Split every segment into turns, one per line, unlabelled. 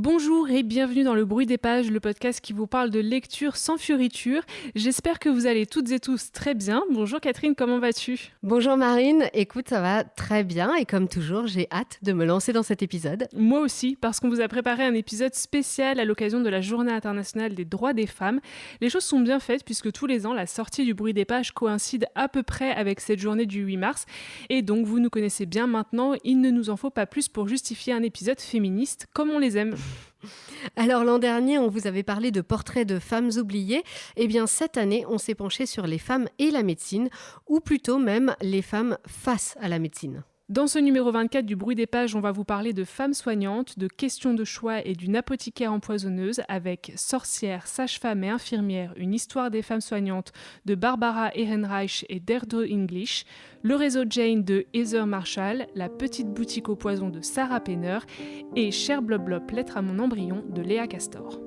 Bonjour et bienvenue dans Le Bruit des Pages, le podcast qui vous parle de lecture sans fioriture. J'espère que vous allez toutes et tous très bien. Bonjour Catherine, comment vas-tu ?
Bonjour Marine, écoute, ça va très bien et comme toujours, j'ai hâte de me lancer dans cet épisode.
Moi aussi, parce qu'on vous a préparé un épisode spécial à l'occasion de la Journée internationale des droits des femmes. Les choses sont bien faites puisque tous les ans, la sortie du Bruit des Pages coïncide à peu près avec cette journée du 8 mars. Et donc, vous nous connaissez bien maintenant, il ne nous en faut pas plus pour justifier un épisode féministe comme on les aime.
Alors l'an dernier, on vous avait parlé de portraits de femmes oubliées. Eh bien cette année, on s'est penché sur les femmes et la médecine, ou plutôt même les femmes face à la médecine.
Dans ce numéro 24 du Bruit des Pages, on va vous parler de femmes soignantes, de questions de choix et d'une apothicaire empoisonneuse avec Sorcières, sages-femmes et infirmières, une histoire des femmes soignantes de Barbara Ehrenreich et Deirdre English, le réseau Jane de Heather Marshall, la petite boutique au poison de Sarah Penner et Cher Blob Blob, lettre à mon embryon de Léa Castor.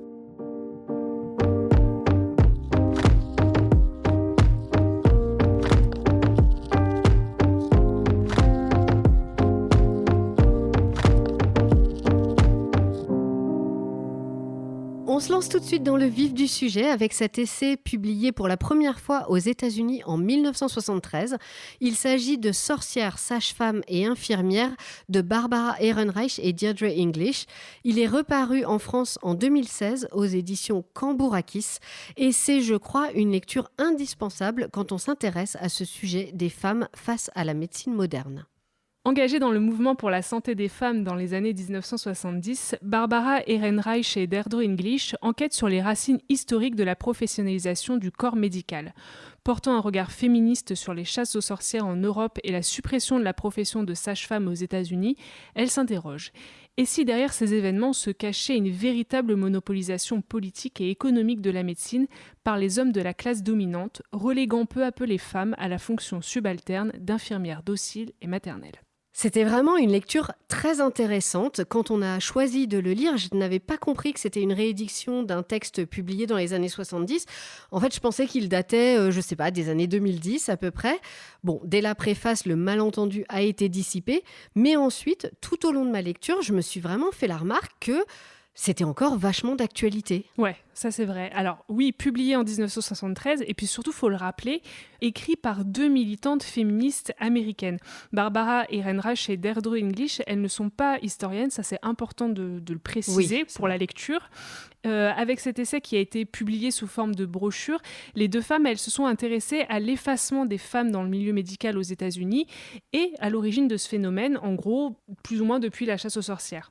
On se lance tout de suite dans le vif du sujet avec cet essai publié pour la première fois aux États-Unis en 1973. Il s'agit de Sorcières, sages-femmes et infirmières de Barbara Ehrenreich et Deirdre English. Il est reparu en France en 2016 aux éditions Cambourakis et c'est, je crois, une lecture indispensable quand on s'intéresse à ce sujet des femmes face à la médecine moderne.
Engagée dans le mouvement pour la santé des femmes dans les années 1970, Barbara Ehrenreich et Deirdre English enquêtent sur les racines historiques de la professionnalisation du corps médical. Portant un regard féministe sur les chasses aux sorcières en Europe et la suppression de la profession de sage-femme aux États-Unis, elles s'interrogent. Et si derrière ces événements se cachait une véritable monopolisation politique et économique de la médecine par les hommes de la classe dominante, reléguant peu à peu les femmes à la fonction subalterne d'infirmières dociles et maternelles.
C'était vraiment une lecture très intéressante. Quand on a choisi de le lire, je n'avais pas compris que c'était une réédition d'un texte publié dans les années 70. En fait, je pensais qu'il datait, des années 2010 à peu près. Bon, dès la préface, le malentendu a été dissipé. Mais ensuite, tout au long de ma lecture, je me suis vraiment fait la remarque que c'était encore vachement d'actualité.
Ouais, ça c'est vrai. Alors oui, publié en 1973, et puis surtout, faut le rappeler, écrit par deux militantes féministes américaines. Barbara Ehrenreich et Deirdre English, elles ne sont pas historiennes, ça c'est important de le préciser pour la lecture. Avec cet essai qui a été publié sous forme de brochure, les deux femmes, elles se sont intéressées à l'effacement des femmes dans le milieu médical aux États-Unis et à l'origine de ce phénomène, en gros, plus ou moins depuis la chasse aux sorcières.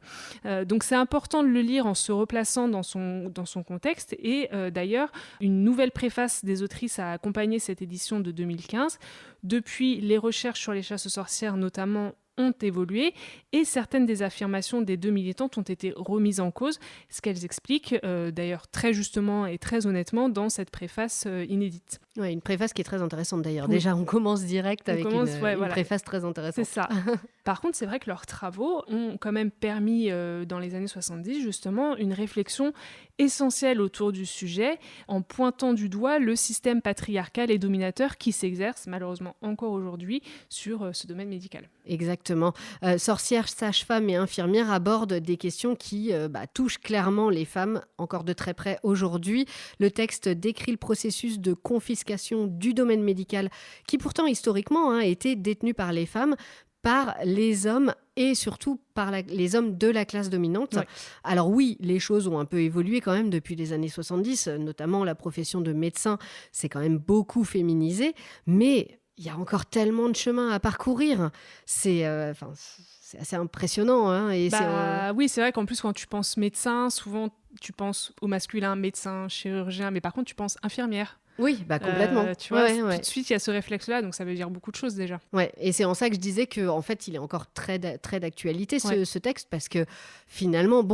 Donc c'est important de le lire en se replaçant dans son contexte et d'ailleurs, une nouvelle préface des autrices a accompagné cette édition de 2015. Depuis, les recherches sur les chasses aux sorcières notamment ont évolué et certaines des affirmations des deux militantes ont été remises en cause, ce qu'elles expliquent d'ailleurs très justement et très honnêtement dans cette préface inédite.
Ouais, une préface qui est très intéressante d'ailleurs.
Oui.
Déjà, on commence direct avec une préface très intéressante.
C'est ça. Par contre, c'est vrai que leurs travaux ont quand même permis, dans les années 70, justement, une réflexion essentielle autour du sujet, en pointant du doigt le système patriarcal et dominateur qui s'exerce, malheureusement encore aujourd'hui, sur ce domaine médical.
Exactement. Sorcières, sages-femmes et infirmières abordent des questions qui touchent clairement les femmes encore de très près aujourd'hui. Le texte décrit le processus de confiscation du domaine médical qui pourtant historiquement a été détenu par les femmes, par les hommes et surtout par les hommes de la classe dominante. Ouais. Alors oui, les choses ont un peu évolué quand même depuis les années 70, notamment la profession de médecin s'est quand même beaucoup féminisée, mais il y a encore tellement de chemin à parcourir. C'est assez impressionnant. Hein, et
Oui, c'est vrai qu'en plus, quand tu penses médecin, souvent tu penses au masculin, médecin, chirurgien, mais par contre, tu penses infirmière.
Oui, complètement.
Tu vois, tout de suite, il y a ce réflexe-là, donc ça veut dire beaucoup de choses déjà.
Ouais, et c'est en ça que je disais qu'en fait, il est encore très d'actualité, ce texte, parce que finalement,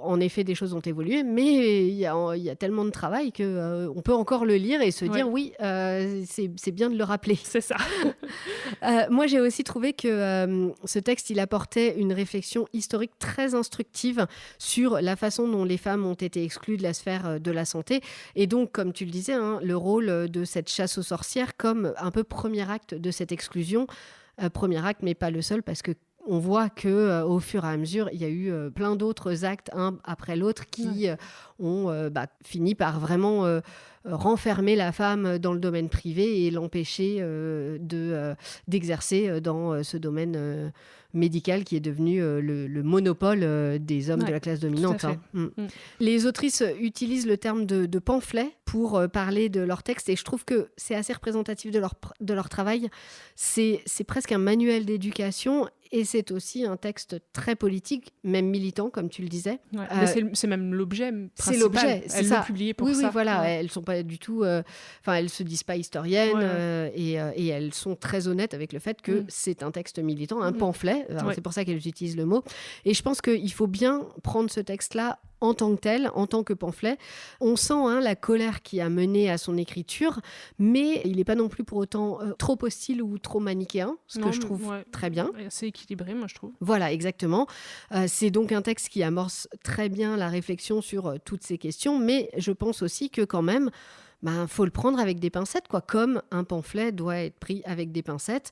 en effet, des choses ont évolué, mais il y a tellement de travail qu'on peut encore le lire et se dire, c'est bien de le rappeler.
C'est ça.
Moi, j'ai aussi trouvé que ce texte, il apportait une réflexion historique très instructive sur la façon dont les femmes ont été exclues de la sphère de la santé. Et donc, comme tu le disais, le rôle de cette chasse aux sorcières comme un peu premier acte de cette exclusion. Premier acte, mais pas le seul, parce que on voit que au fur et à mesure, il y a eu plein d'autres actes, un après l'autre, qui ont fini par vraiment renfermer la femme dans le domaine privé et l'empêcher d'exercer dans ce domaine médical qui est devenu le monopole des hommes de la classe dominante. Les autrices utilisent le terme de pamphlet pour parler de leur texte, et je trouve que c'est assez représentatif de leur travail. C'est presque un manuel d'éducation, et c'est aussi un texte très politique, même militant, comme tu le disais.
C'est même l'objet principal.
C'est l'objet, c'est ça.
Elles l'ont publié pour ça.
Oui, voilà. Elles sont pas du tout... elles se disent pas historiennes, et elles sont très honnêtes avec le fait que c'est un texte militant, un pamphlet. C'est pour ça qu'elles utilisent le mot. Et je pense qu'il faut bien prendre ce texte-là en tant que tel, en tant que pamphlet. On sent la colère qui a mené à son écriture, mais il n'est pas non plus pour autant trop hostile ou trop manichéen, ce que je trouve très bien.
C'est équilibré, moi, je trouve.
Voilà, exactement. C'est donc un texte qui amorce très bien la réflexion sur toutes ces questions, mais je pense aussi que quand même, faut le prendre avec des pincettes, quoi, comme un pamphlet doit être pris avec des pincettes.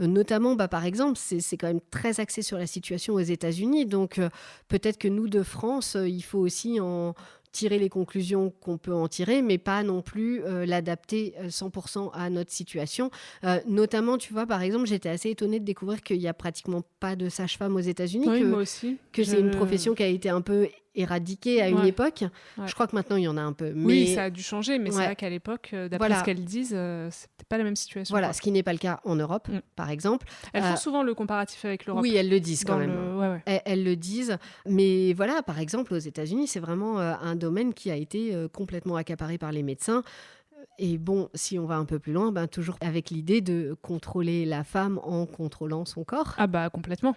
Notamment, par exemple, c'est quand même très axé sur la situation aux États-Unis. Donc, peut-être que nous, de France, il faut aussi en tirer les conclusions qu'on peut en tirer, mais pas non plus l'adapter 100% à notre situation. Notamment, tu vois, par exemple, j'étais assez étonnée de découvrir qu'il n'y a pratiquement pas de sage-femme aux États-Unis.
Oui, moi aussi.
C'est une profession qui a été un peu éradiquée à une époque. Je crois que maintenant, il y en a un peu.
Oui, ça a dû changer, mais c'est vrai qu'à l'époque, d'après ce qu'elles disent, c'était pas la même situation.
Voilà, ce qui n'est pas le cas en Europe, par exemple.
Elles font souvent le comparatif avec l'Europe.
Oui, elles le disent quand même. Elles le disent. Mais voilà, par exemple, aux États-Unis, c'est vraiment un domaine qui a été complètement accaparé par les médecins. Et bon, si on va un peu plus loin, toujours avec l'idée de contrôler la femme en contrôlant son corps.
Ah complètement.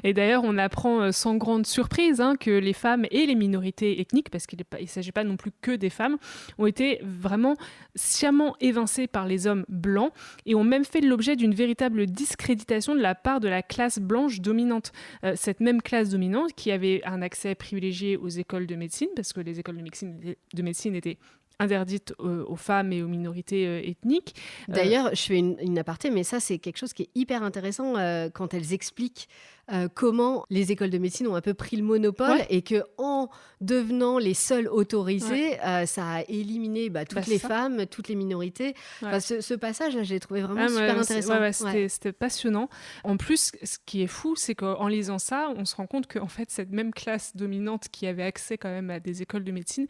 Et d'ailleurs, on apprend sans grande surprise que les femmes et les minorités ethniques, parce qu'il ne s'agit pas non plus que des femmes, ont été vraiment sciemment évincées par les hommes blancs et ont même fait l'objet d'une véritable discréditation de la part de la classe blanche dominante. Cette même classe dominante qui avait un accès privilégié aux écoles de médecine, parce que les écoles de médecine étaient interdite aux femmes et aux minorités ethniques.
D'ailleurs, je fais une aparté, mais ça, c'est quelque chose qui est hyper intéressant quand elles expliquent comment les écoles de médecine ont un peu pris le monopole et qu'en devenant les seules autorisées, ça a éliminé toutes les femmes, toutes les minorités. Ce passage-là, je l'ai trouvé vraiment super intéressant.
C'était passionnant. En plus, ce qui est fou, c'est qu'en lisant ça, on se rend compte qu'en fait, cette même classe dominante qui avait accès quand même à des écoles de médecine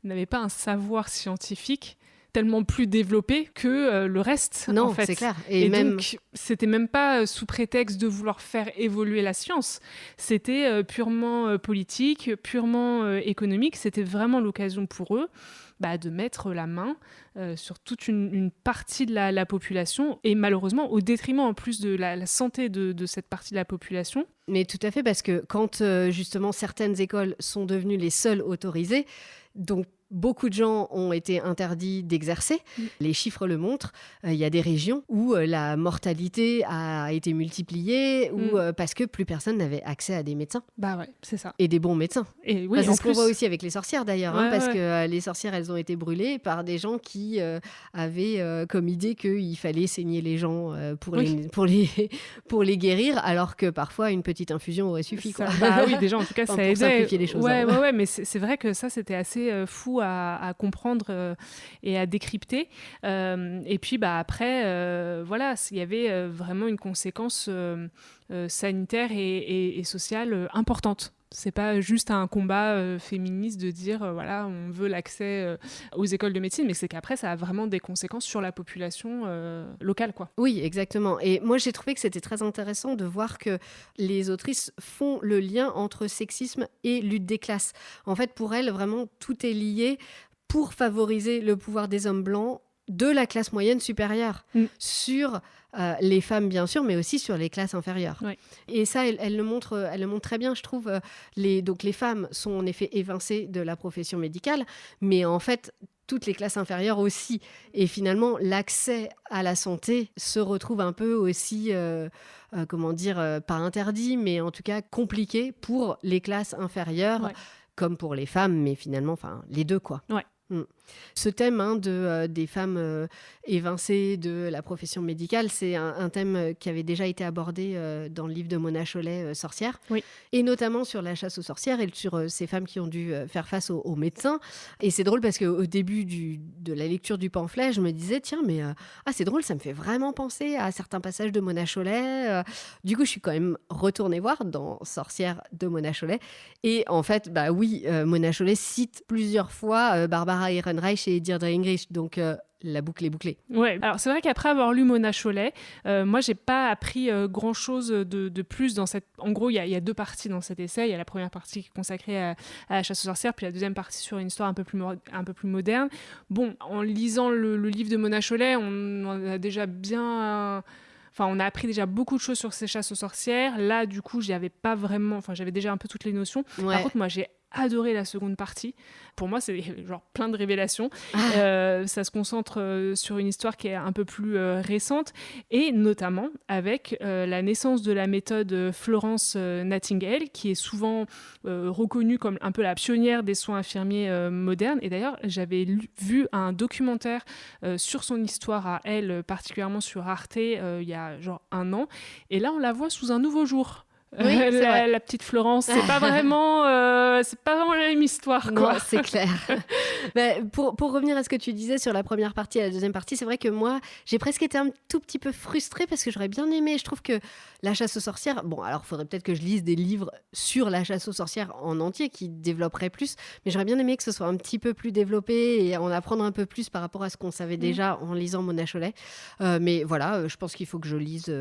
n'avait pas un savoir scientifique tellement plus développé que le reste.
Non,
en fait.
C'est clair.
Et donc, c'était même pas sous prétexte de vouloir faire évoluer la science. C'était purement politique, purement économique. C'était vraiment l'occasion pour eux de mettre la main sur toute une partie de la population, et malheureusement au détriment en plus de la santé de cette partie de la population.
Mais tout à fait, parce que quand justement certaines écoles sont devenues les seules autorisées, donc beaucoup de gens ont été interdits d'exercer. Les chiffres le montrent. Il y a des régions où la mortalité a été multipliée ou parce que plus personne n'avait accès à des médecins.
C'est ça.
Et des bons médecins.
Et oui,
c'est ce qu'on voit aussi avec les sorcières d'ailleurs, parce que les sorcières, elles ont été brûlées par des gens qui avaient comme idée qu'il fallait saigner les gens pour les guérir, alors que parfois une petite infusion aurait suffi.
Oui, déjà en tout cas, ça aidait.
Pour simplifier les choses.
Mais c'est vrai que ça, c'était assez fou à comprendre et à décrypter. Et puis après, il y avait vraiment une conséquence sanitaire et sociale importante. C'est pas juste un combat féministe de dire on veut l'accès aux écoles de médecine, mais c'est qu'après ça a vraiment des conséquences sur la population locale, quoi.
Oui, exactement. Et moi j'ai trouvé que c'était très intéressant de voir que les autrices font le lien entre sexisme et lutte des classes. En fait, pour elles, vraiment tout est lié pour favoriser le pouvoir des hommes blancs de la classe moyenne supérieure sur les femmes, bien sûr, mais aussi sur les classes inférieures.
Ouais.
Et ça, elle le montre très bien, je trouve. Donc les femmes sont en effet évincées de la profession médicale, mais en fait, toutes les classes inférieures aussi. Et finalement, l'accès à la santé se retrouve un peu aussi, pas interdit, mais en tout cas compliqué pour les classes inférieures. Ouais. Comme pour les femmes, mais finalement, les deux, quoi.
Ouais.
Ce thème des femmes évincées de la profession médicale, c'est un thème qui avait déjà été abordé dans le livre de Mona Chollet, Sorcières,
Oui.
et notamment sur la chasse aux sorcières et sur ces femmes qui ont dû faire face aux médecins. Et c'est drôle parce qu'au début de la lecture du pamphlet, je me disais, tiens, mais c'est drôle, ça me fait vraiment penser à certains passages de Mona Chollet. Du coup, je suis quand même retournée voir dans Sorcières de Mona Chollet. Et en fait, oui, Mona Chollet cite plusieurs fois Barbara Ehrenreich et Deirdre English, donc la boucle est bouclée.
Ouais, alors c'est vrai qu'après avoir lu Mona Chollet, moi j'ai pas appris grand-chose de plus dans cette... En gros, il y a deux parties dans cet essai. Il y a la première partie qui est consacrée à la chasse aux sorcières, puis la deuxième partie sur une histoire un peu plus moderne. Bon, en lisant le livre de Mona Chollet, on a déjà bien... Enfin, on a appris déjà beaucoup de choses sur ces chasses aux sorcières. Là, du coup, j'avais pas vraiment... Enfin, j'avais déjà un peu toutes les notions.
Ouais.
Par contre, moi, j'ai adoré la seconde partie. Pour moi, c'est genre plein de révélations. Ça se concentre sur une histoire qui est un peu plus récente, et notamment avec la naissance de la méthode Florence Nightingale, qui est souvent reconnue comme un peu la pionnière des soins infirmiers modernes. Et d'ailleurs, j'avais vu un documentaire sur son histoire à elle, particulièrement sur Arte, il y a genre 1 an. Et là, on la voit sous un nouveau jour.
Oui,
la petite Florence, c'est pas vraiment la même histoire, quoi.
Non, c'est clair. Pour revenir à ce que tu disais sur la première partie et la deuxième partie, c'est vrai que moi, j'ai presque été un tout petit peu frustrée parce que j'aurais bien aimé. Je trouve que la chasse aux sorcières, bon, alors il faudrait peut-être que je lise des livres sur la chasse aux sorcières en entier qui développeraient plus, mais j'aurais bien aimé que ce soit un petit peu plus développé et en apprendre un peu plus par rapport à ce qu'on savait déjà en lisant Mona Chollet. Mais voilà, je pense qu'il faut que je lise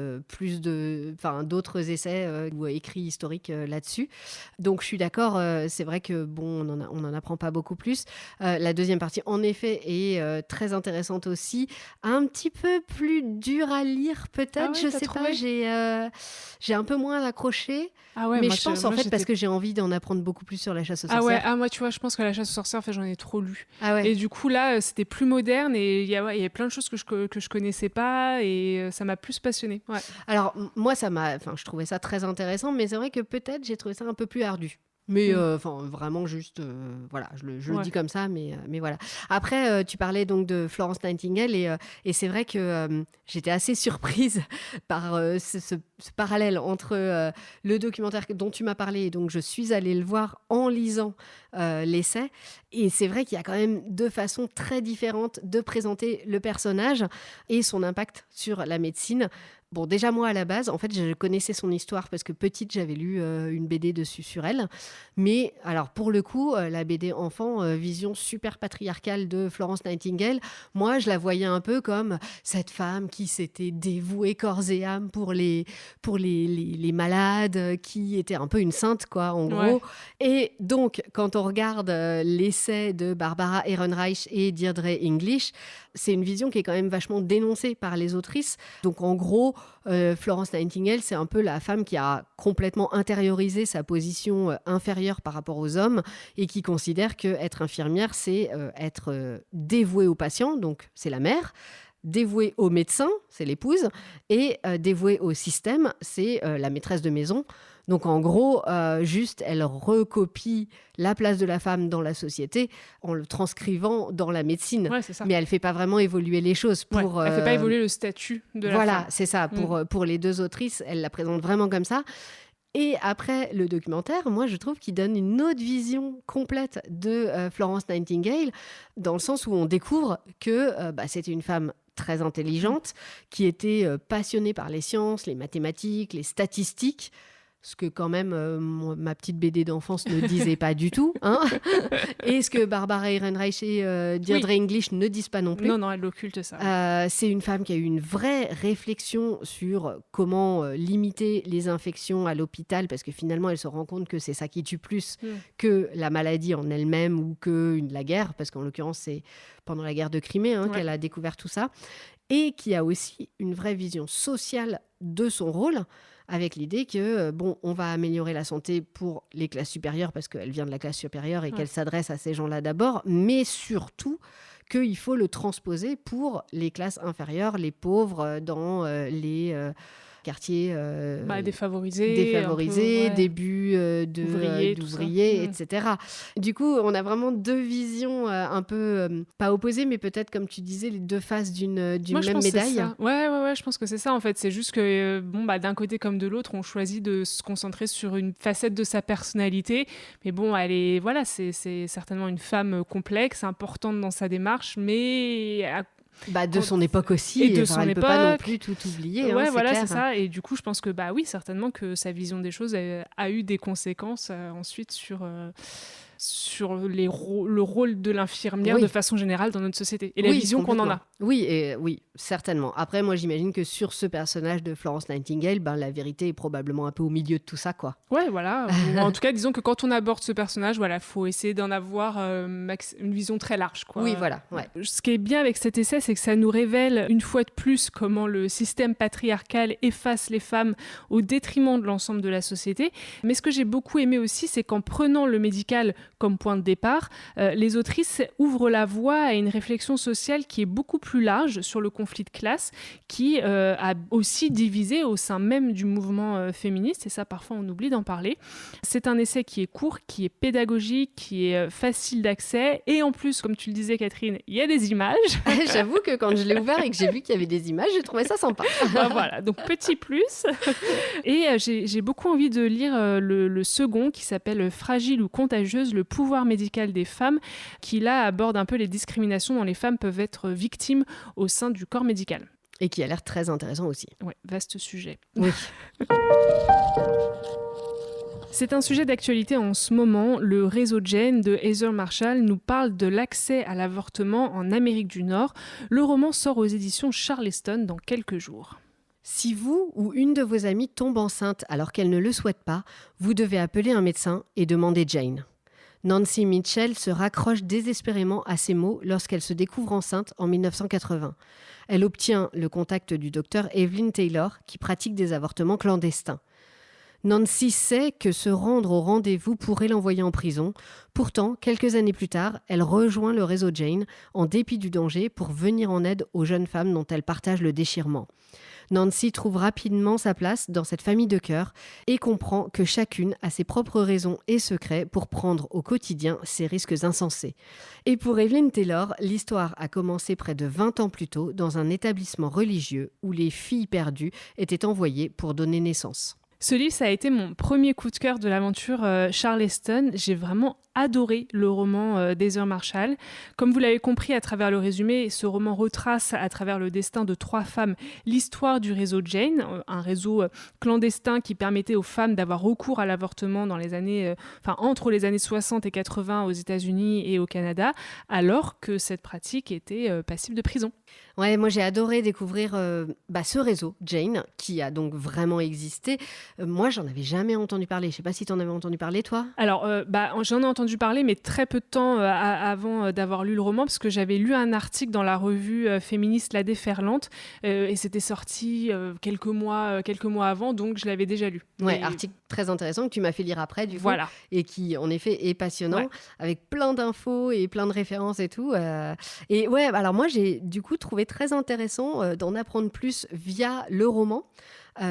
d'autres essais ou écrits historiques là-dessus. Donc je suis d'accord, c'est vrai que bon, on n'en apprend pas beaucoup plus. La deuxième partie, en effet, est très intéressante aussi. Un petit peu plus dur à lire, peut-être,
Ah ouais,
je
t'as
sais
trouvé?
pas. J'ai un peu moins accroché.
Ah ouais,
Mais
moi,
je pense en fait parce que j'ai envie d'en apprendre beaucoup plus sur la chasse aux
Ah ouais,
sorcières.
moi tu vois, je pense que la chasse aux sorcières, en fait, j'en ai trop lu.
Ah ouais.
Et du coup là, c'était plus moderne et il y a plein de choses que je connaissais pas et ça m'a plus passionnée. Ouais.
Alors moi je trouvais ça très intéressant, mais c'est vrai que peut-être j'ai trouvé ça un peu plus ardu. Mais vraiment juste, voilà, je le dis comme ça, mais voilà. Après, tu parlais donc de Florence Nightingale et c'est vrai que j'étais assez surprise par ce parallèle entre le documentaire dont tu m'as parlé, et donc je suis allée le voir en lisant l'essai. Et c'est vrai qu'il y a quand même deux façons très différentes de présenter le personnage et son impact sur la médecine. Bon, déjà moi à la base, en fait, je connaissais son histoire parce que petite, j'avais lu une BD dessus sur elle. Mais alors pour le coup, la BD enfant, vision super patriarcale de Florence Nightingale, moi je la voyais un peu comme cette femme qui s'était dévouée corps et âme pour les malades, qui était un peu une sainte quoi, en gros. Et donc quand on regarde l'essai de Barbara Ehrenreich et Deirdre English, c'est une vision qui est quand même vachement dénoncée par les autrices. Donc en gros, Florence Nightingale, c'est un peu la femme qui a complètement intériorisé sa position inférieure par rapport aux hommes et qui considère qu'être infirmière, c'est être dévouée aux patients, donc c'est la mère, dévouée au médecin, c'est l'épouse, et dévouée au système, c'est la maîtresse de maison. Donc en gros, juste, elle recopie la place de la femme dans la société en le transcrivant dans la médecine.
Ouais, c'est ça.
Mais elle ne fait pas vraiment évoluer les choses.
Elle ne fait pas évoluer le statut de la femme.
Voilà, c'est ça. Pour les deux autrices, elle la présente vraiment comme ça. Et après le documentaire, moi, je trouve qu'il donne une autre vision complète de Florence Nightingale, dans le sens où on découvre que c'était une femme très intelligente, qui était passionnée par les sciences, les mathématiques, les statistiques, ce que quand même ma petite BD d'enfance ne disait pas du tout, hein. Et ce que Barbara Ehrenreich et Deirdre English ne disent pas non plus.
Non, elle occulte ça.
C'est une femme qui a eu une vraie réflexion sur comment limiter les infections à l'hôpital, parce que finalement, elle se rend compte que c'est ça qui tue plus que la maladie en elle-même ou que la guerre, parce qu'en l'occurrence, c'est pendant la guerre de Crimée qu'elle a découvert tout ça, et qui a aussi une vraie vision sociale de son rôle, avec l'idée que, on va améliorer la santé pour les classes supérieures, parce qu'elle vient de la classe supérieure et qu'elle s'adresse à ces gens-là d'abord, mais surtout qu'il faut le transposer pour les classes inférieures, les pauvres, dans quartiers
défavorisés,
début d'ouvriers, etc. Du coup, on a vraiment deux visions un peu, pas opposées, mais peut-être, comme tu disais, les deux faces d'une même médaille.
Ouais, je pense que c'est ça, en fait. C'est juste que, d'un côté comme de l'autre, on choisit de se concentrer sur une facette de sa personnalité. Mais bon, c'est certainement une femme complexe, importante dans sa démarche, mais
de son époque aussi,
et de son
elle
époque.
Peut pas non plus tout oublier.
Ouais,
c'est clair.
c'est ça. Et du coup, je pense que oui, certainement que sa vision des choses a eu des conséquences ensuite sur le rôle de l'infirmière de façon générale dans notre société et la vision qu'on en a.
Oui, certainement. Après, moi, j'imagine que sur ce personnage de Florence Nightingale, la vérité est probablement un peu au milieu de tout ça, quoi.
Ouais, voilà. Ou en tout cas, disons que quand on aborde ce personnage, faut essayer d'en avoir une vision très large, quoi.
Oui, voilà. Ouais.
Ce qui est bien avec cet essai, c'est que ça nous révèle une fois de plus comment le système patriarcal efface les femmes au détriment de l'ensemble de la société. Mais ce que j'ai beaucoup aimé aussi, c'est qu'en prenant le médical comme point de départ, les autrices ouvrent la voie à une réflexion sociale qui est beaucoup plus large sur le conflit de classe, qui a aussi divisé au sein même du mouvement féministe, et ça parfois on oublie d'en parler. C'est un essai qui est court, qui est pédagogique, qui est facile d'accès, et en plus, comme tu le disais Catherine, il y a des images.
J'avoue que quand je l'ai ouvert et que j'ai vu qu'il y avait des images, j'ai trouvé ça sympa.
Voilà, donc petit plus. Et j'ai beaucoup envie de lire le second qui s'appelle Fragile ou contagieuse, le pouvoir médical des femmes, qui là aborde un peu les discriminations dont les femmes peuvent être victimes au sein du corps médical.
Et qui a l'air très intéressant aussi.
Ouais, vaste sujet.
Oui.
C'est un sujet d'actualité en ce moment. Le réseau Jane de Heather Marshall nous parle de l'accès à l'avortement en Amérique du Nord. Le roman sort aux éditions Charleston dans quelques jours.
Si vous ou une de vos amies tombe enceinte alors qu'elle ne le souhaite pas, vous devez appeler un médecin et demander Jane. Nancy Mitchell se raccroche désespérément à ces mots lorsqu'elle se découvre enceinte en 1980. Elle obtient le contact du docteur Evelyn Taylor qui pratique des avortements clandestins. Nancy sait que se rendre au rendez-vous pourrait l'envoyer en prison. Pourtant, quelques années plus tard, elle rejoint le réseau Jane en dépit du danger pour venir en aide aux jeunes femmes dont elle partage le déchirement. Nancy trouve rapidement sa place dans cette famille de cœur et comprend que chacune a ses propres raisons et secrets pour prendre au quotidien ces risques insensés. Et pour Evelyn Taylor, l'histoire a commencé près de 20 ans plus tôt dans un établissement religieux où les filles perdues étaient envoyées pour donner naissance.
Ce livre, ça a été mon premier coup de cœur de l'aventure Charleston. J'ai vraiment adoré le roman d'Heather Marshall. Comme vous l'avez compris à travers le résumé, ce roman retrace à travers le destin de 3 femmes l'histoire du réseau Jane, un réseau clandestin qui permettait aux femmes d'avoir recours à l'avortement dans les années, entre les années 60 et 80 aux États-Unis et au Canada, alors que cette pratique était passible de prison.
Ouais, moi j'ai adoré découvrir ce réseau Jane qui a donc vraiment existé. Moi j'en avais jamais entendu parler. Je sais pas si tu en avais entendu parler toi.
Alors j'en ai entendu parler mais très peu de temps avant d'avoir lu le roman parce que j'avais lu un article dans la revue féministe La Déferlante et c'était sorti quelques mois avant donc je l'avais déjà lu.
Ouais, article très intéressant que tu m'as fait lire après du coup et qui en effet est passionnant avec plein d'infos et plein de références et tout. Et ouais, alors moi j'ai du coup trouvé très intéressant d'en apprendre plus via le roman.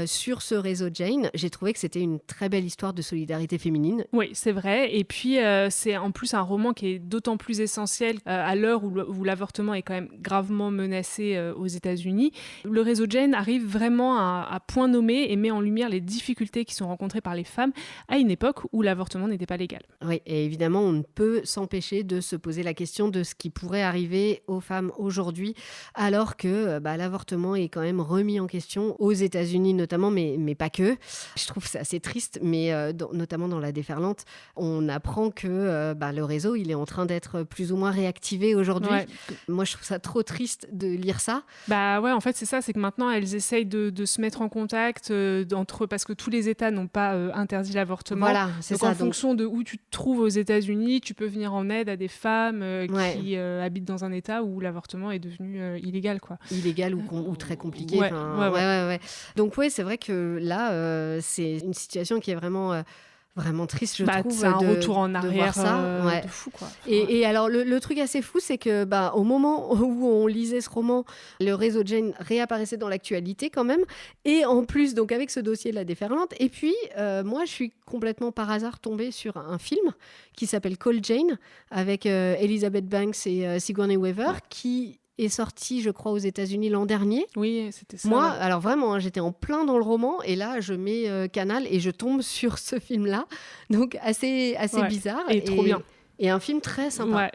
Sur ce réseau Jane, j'ai trouvé que c'était une très belle histoire de solidarité féminine.
Oui, c'est vrai. Et puis, c'est en plus un roman qui est d'autant plus essentiel à l'heure où l'avortement est quand même gravement menacé aux États-Unis. Le réseau Jane arrive vraiment à point nommé et met en lumière les difficultés qui sont rencontrées par les femmes à une époque où l'avortement n'était pas légal.
Oui, et évidemment, on ne peut s'empêcher de se poser la question de ce qui pourrait arriver aux femmes aujourd'hui, alors que l'avortement est quand même remis en question aux États-Unis notamment, mais pas que. Je trouve que c'est assez triste, mais notamment dans La Déferlante, on apprend que le réseau, il est en train d'être plus ou moins réactivé aujourd'hui. Ouais. Moi, je trouve ça trop triste de lire ça.
En fait, c'est ça, c'est que maintenant, elles essayent de se mettre en contact entre eux, parce que tous les États n'ont pas interdit l'avortement.
Voilà, c'est
donc,
ça.
En fonction de où tu te trouves aux États-Unis, tu peux venir en aide à des femmes qui habitent dans un État où l'avortement est devenu illégal, quoi.
Illégal ou très compliqué.
Ouais.
Donc, c'est vrai que là, c'est une situation qui est vraiment vraiment triste, je trouve.
C'est un retour en arrière
ça.
De fou, quoi.
Et alors, le truc assez fou, c'est que au moment où on lisait ce roman, le réseau Jane réapparaissait dans l'actualité quand même. Et en plus, donc avec ce dossier de la déferlante. Et puis, moi, je suis complètement par hasard tombée sur un film qui s'appelle Call Jane, avec Elizabeth Banks et Sigourney Weaver, qui est sorti, je crois, aux États-Unis l'an dernier.
Oui, c'était ça.
Moi, alors vraiment, j'étais en plein dans le roman et là, je mets Canal et je tombe sur ce film-là. Donc, assez bizarre.
Et trop bien.
Et un film très sympa.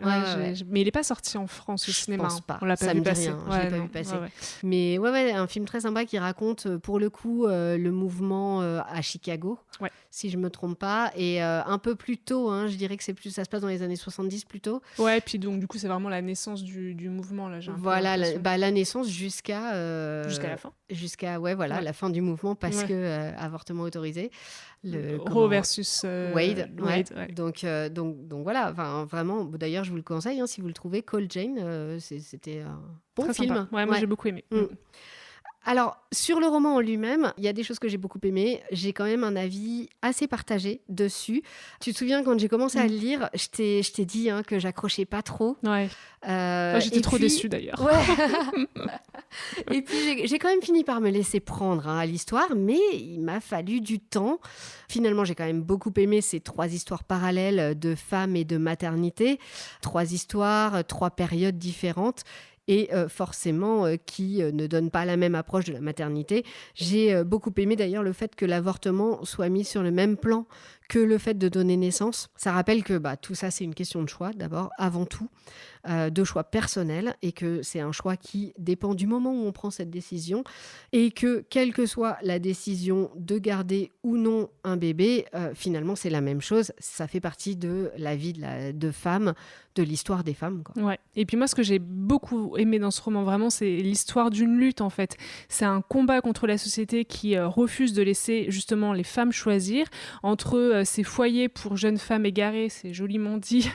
Mais il n'est pas sorti en France au cinéma.
Je pense pas.
On l'a pas vu passer.
Je l'ai pas vu passer. Mais un film très sympa qui raconte, pour le coup, le mouvement à Chicago, si je me trompe pas. Et un peu plus tôt, je dirais que ça se passe dans les années 70 plutôt.
Ouais, puis donc du coup, c'est vraiment la naissance du mouvement. Là,
voilà, la naissance jusqu'à
la fin.
Jusqu'à la fin du mouvement parce que avortement autorisé.
Roe versus
Wade.
Ouais.
Donc voilà, vraiment, d'ailleurs je vous le conseille si vous le trouvez, Call Jane, c'était un bon
très
film.
Sympa. Moi j'ai beaucoup aimé.
Alors, sur le roman en lui-même, il y a des choses que j'ai beaucoup aimées. J'ai quand même un avis assez partagé dessus. Tu te souviens, quand j'ai commencé à le lire, je t'ai dit que j'accrochais pas trop.
Ouais. J'étais trop déçue d'ailleurs.
Ouais. Et puis, j'ai quand même fini par me laisser prendre à l'histoire, mais il m'a fallu du temps. Finalement, j'ai quand même beaucoup aimé ces 3 histoires parallèles de femmes et de maternité. 3 histoires, 3 périodes différentes. Et forcément qui ne donne pas la même approche de la maternité. J'ai beaucoup aimé d'ailleurs le fait que l'avortement soit mis sur le même plan que le fait de donner naissance. Ça rappelle que tout ça, c'est une question de choix, d'abord, avant tout, de choix personnel, et que c'est un choix qui dépend du moment où on prend cette décision, et que, quelle que soit la décision de garder ou non un bébé, finalement, c'est la même chose. Ça fait partie de la vie de femme, de l'histoire des femmes, quoi.
Ouais. Et puis moi, ce que j'ai beaucoup aimé dans ce roman, vraiment, c'est l'histoire d'une lutte, en fait. C'est un combat contre la société qui refuse de laisser, justement, les femmes choisir entre ces foyers pour jeunes femmes égarées, c'est joliment dit,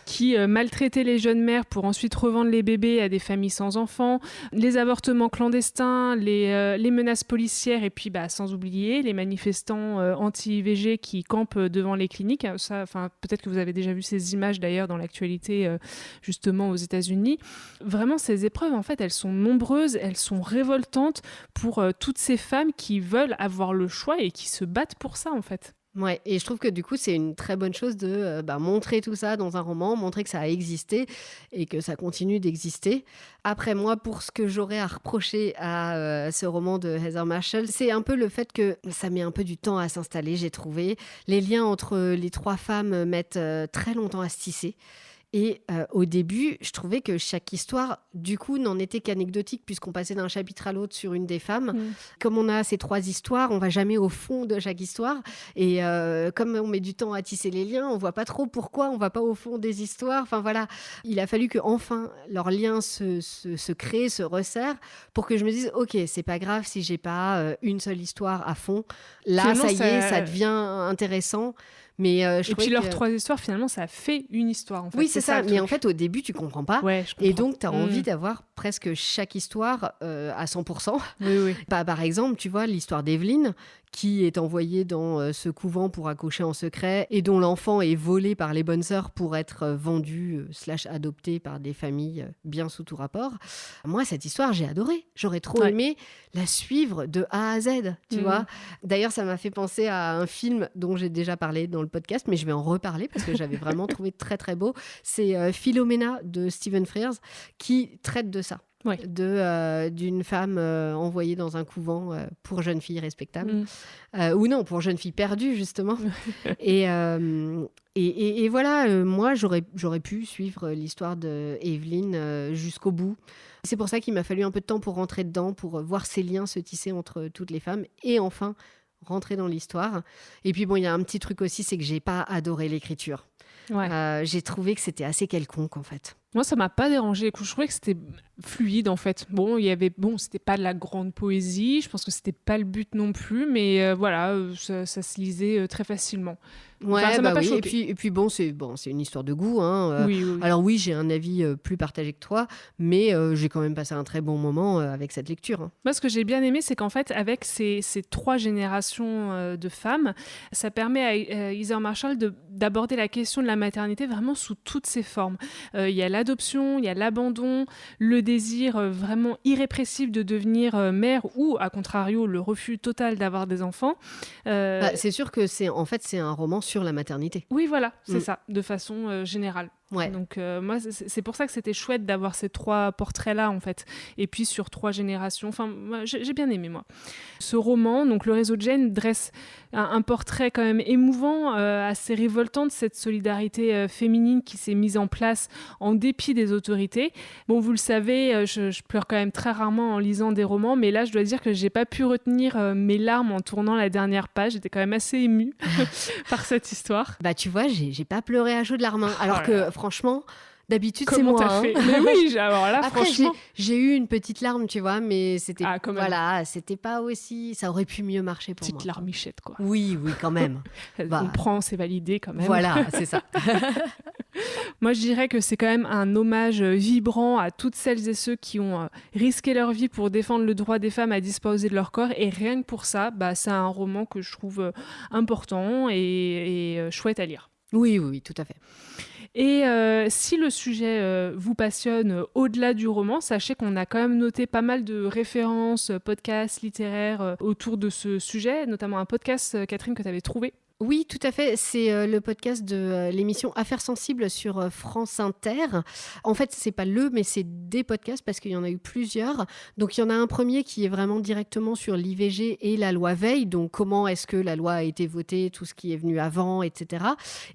qui maltraitaient les jeunes mères pour ensuite revendre les bébés à des familles sans enfants, les avortements clandestins, les menaces policières, et puis sans oublier les manifestants anti-IVG qui campent devant les cliniques. Ça, peut-être que vous avez déjà vu ces images d'ailleurs dans l'actualité, justement aux États-Unis. Vraiment, ces épreuves, en fait, elles sont nombreuses, elles sont révoltantes pour toutes ces femmes qui veulent avoir le choix et qui se battent pour ça, en fait.
Ouais, et je trouve que du coup, c'est une très bonne chose de montrer tout ça dans un roman, montrer que ça a existé et que ça continue d'exister. Après, moi, pour ce que j'aurais à reprocher à ce roman de Heather Marshall, c'est un peu le fait que ça met un peu du temps à s'installer, j'ai trouvé. Les liens entre les 3 femmes mettent très longtemps à se tisser. Et au début, je trouvais que chaque histoire, du coup, n'en était qu'anecdotique, puisqu'on passait d'un chapitre à l'autre sur une des femmes. Comme on a ces 3 histoires, on va jamais au fond de chaque histoire. Et comme on met du temps à tisser les liens, on voit pas trop pourquoi on va pas au fond des histoires. Enfin voilà, il a fallu que enfin leurs liens se créent, se resserrent, pour que je me dise, ok, c'est pas grave si j'ai pas une seule histoire à fond. Là,
finalement,
ça devient intéressant. Mais
et puis leurs 3 histoires, finalement, ça fait une histoire. En fait.
Oui, c'est ça. Mais en fait, au début, tu comprends pas.
Ouais, je comprends.
Et donc, tu as envie d'avoir presque chaque histoire à 100%.
Oui.
Par exemple, tu vois, l'histoire d'Evelyne, qui est envoyée dans ce couvent pour accoucher en secret et dont l'enfant est volé par les bonnes sœurs pour être vendu / adopté par des familles bien sous tout rapport. Moi, cette histoire, j'ai adoré. J'aurais trop aimé la suivre de A à Z, tu vois. D'ailleurs, ça m'a fait penser à un film dont j'ai déjà parlé dans le podcast, mais je vais en reparler parce que j'avais vraiment trouvé très, très beau. C'est Philomena de Stephen Frears qui traite de ça. D'une femme envoyée dans un couvent pour jeunes filles respectables. Ou non, pour jeunes filles perdues, justement. et voilà, moi, j'aurais pu suivre l'histoire d'Evelyne jusqu'au bout. C'est pour ça qu'il m'a fallu un peu de temps pour rentrer dedans, pour voir ces liens se tisser entre toutes les femmes et enfin rentrer dans l'histoire. Et puis bon, il y a un petit truc aussi, c'est que j'ai pas adoré l'écriture. J'ai trouvé que c'était assez quelconque, en fait.
Moi, ça m'a pas dérangé. Je trouvais que c'était fluide, en fait. C'était pas de la grande poésie. Je pense que c'était pas le but non plus, mais ça se lisait très facilement.
Ouais,
Ça m'a pas
oui.
choqué.
Et puis c'est une histoire de goût, hein.
Oui.
Alors oui, j'ai un avis plus partagé que toi, mais j'ai quand même passé un très bon moment avec cette lecture, hein.
Moi, ce que j'ai bien aimé, c'est qu'en fait, avec ces 3 générations de femmes, ça permet à Heather Marshall d'aborder la question de la maternité vraiment sous toutes ses formes. Il y a l'adoption, il y a l'abandon, le désir vraiment irrépressible de devenir mère ou, à contrario, le refus total d'avoir des enfants.
C'est sûr que c'est un roman sur la maternité.
Oui, voilà, c'est ça, de façon générale.
Ouais.
Donc moi, c'est pour ça que c'était chouette d'avoir ces 3 portraits-là, en fait. Et puis sur 3 générations. Enfin, moi, j'ai bien aimé, moi. Ce roman, donc Le réseau de Jane, dresse un portrait quand même émouvant, assez révoltant de cette solidarité féminine qui s'est mise en place en dépit des autorités. Bon, vous le savez, je pleure quand même très rarement en lisant des romans, mais là, je dois dire que j'ai pas pu retenir mes larmes en tournant la dernière page. J'étais quand même assez émue par cette histoire.
Bah, tu vois, j'ai pas pleuré à chaudes larmes, hein. Alors que franchement, d'habitude, c'est
Comment
moi,
t'as
hein.
fait? Mais oui, alors là,
Après,
franchement...
j'ai eu une petite larme, tu vois, mais c'était
Ah, quand même.
c'était pas aussi, ça aurait pu mieux marcher pour moi.
Petite larmichette, quoi.
Oui, quand même.
On prend, c'est validé quand même.
Voilà, c'est ça.
Moi, je dirais que c'est quand même un hommage vibrant à toutes celles et ceux qui ont risqué leur vie pour défendre le droit des femmes à disposer de leur corps. Et rien que pour ça, c'est un roman que je trouve important et chouette à lire.
Oui, tout à fait.
Et si le sujet vous passionne au-delà du roman, sachez qu'on a quand même noté pas mal de références, podcasts littéraires autour de ce sujet, notamment un podcast, Catherine, que tu avais trouvé.
Oui, tout à fait. C'est le podcast de l'émission Affaires sensibles sur France Inter. En fait, c'est pas mais c'est des podcasts parce qu'il y en a eu plusieurs. Donc, il y en a un premier qui est vraiment directement sur l'IVG et la loi Veil. Donc, comment est-ce que la loi a été votée, tout ce qui est venu avant, etc.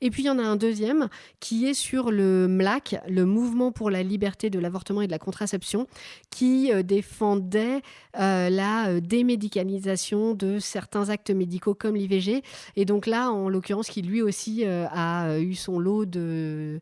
Et puis, il y en a un deuxième qui est sur le MLAC, le Mouvement pour la liberté de l'avortement et de la contraception, qui défendait la démédicalisation de certains actes médicaux comme l'IVG. Et donc là, en l'occurrence, qui lui aussi a eu son lot de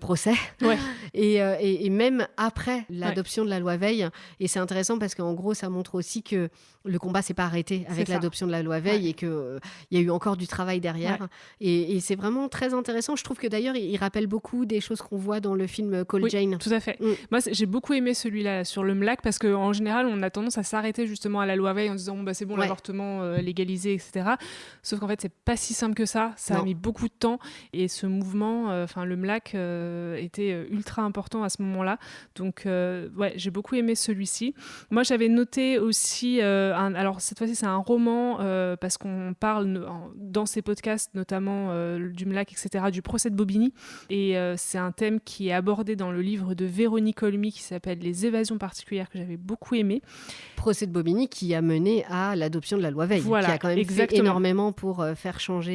procès.
Ouais.
Et même après l'adoption de la loi Veil. Et c'est intéressant parce qu'en gros, ça montre aussi que le combat s'est pas arrêté avec l'adoption de la loi Veil et qu'il y a eu encore du travail derrière. Ouais. Et c'est vraiment très intéressant. Je trouve que d'ailleurs, il rappelle beaucoup des choses qu'on voit dans le film Call Jane.
Tout à fait. Moi, j'ai beaucoup aimé celui-là sur le MLAC parce qu'en général, on a tendance à s'arrêter justement à la loi Veil en disant c'est bon, l'avortement légalisé, etc. Sauf qu'en fait, c'est pas si simple que ça. Ça a mis beaucoup de temps. Et ce mouvement, le MLAC, était ultra important à ce moment-là. Donc, j'ai beaucoup aimé celui-ci. Moi, j'avais noté aussi... alors, cette fois-ci, c'est un roman parce qu'on parle dans ces podcasts, notamment du MLAC, etc., du procès de Bobigny. Et c'est un thème qui est abordé dans le livre de Véronique Olmy qui s'appelle « Les évasions particulières » que j'avais beaucoup aimé.
Procès de Bobigny qui a mené à l'adoption de la loi Veil, qui a quand même fait énormément pour faire changer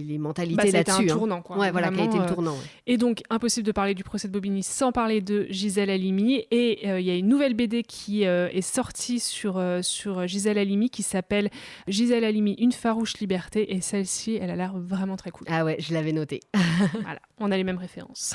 les mentalités là-dessus.
Ça a été un tournant, quoi.
Ouais, voilà, qui a été le tournant. Ouais.
Et donc, impossible de parler du procès de Bobigny sans parler de Gisèle Halimi. Et il y a une nouvelle BD qui est sortie sur Gisèle Halimi qui s'appelle Gisèle Halimi, une farouche liberté. Et celle-ci, elle a l'air vraiment très cool.
Ah ouais, je l'avais notée.
Voilà, on a les mêmes références.